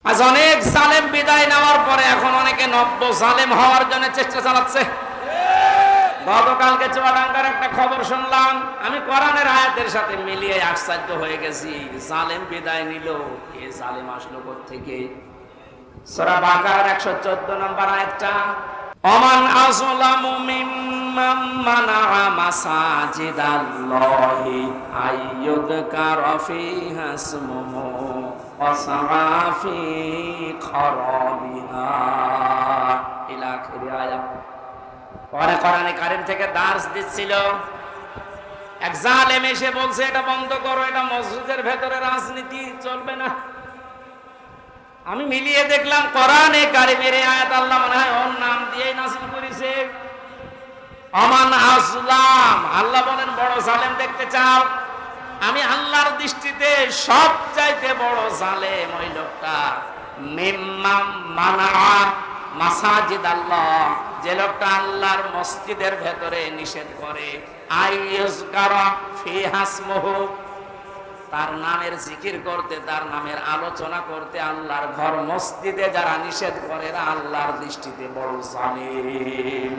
আজ অনেক জালেম বিদায় নেওয়ার পরে এখন অনেকে নব্য জালেম হওয়ার জন্য চেষ্টা চালাচ্ছে। গতকালকে চুয়াডাঙ্গার একটা খবর শুনলাম, আমি কোরআনের আয়াতের সাথে মিলিয়ে আশ্চর্য হয়ে গেছি। জালেম বিদায় নিল, এ জালেম আসলো কোত্থেকে? সূরা বাকারার 114 নম্বর আয়াতটা, ওমান আযলামু মিম্মান মানাআ মাসাজিদাল্লাহি আইয়ুযকারা ফীহা ইসমুহু ওয়া সাআ ফী খরাবিহা ইলা আখির আয়াত। কোরআনে কারীম থেকে দার্স দিচ্ছিল, এক জালেম এসে বলছে এটা বন্ধ করো, এটা মসজিদের ভেতরে রাজনীতি চলবে না। আমি মিলিয়ে দেখলাম কোরআনে কারীমের আয়াত আল্লাহ মনে হয় ওর নাম দিয়েই নাযিল করেছে। আমান আসলাম, আল্লাহ বলেন বড় জালেম দেখতে চাও? আমি আল্লাহর দৃষ্টিতে সবচাইতে বড় জালেম ওই লোকটা, মিম্মাম মানাআ মাসাজিদ আল্লাহ, যে লোকটা আল্লাহর মসজিদের ভেতরে নিষেধ করে, আইয়ুযকারা ফীহা ইসমুহু, তার নামের জিকির করতে, তার নামের আলোচনা করতে আল্লাহর ঘর মসজিদে যারা নিষেধ করে এরা আল্লাহর দৃষ্টিতে বড় জালেম।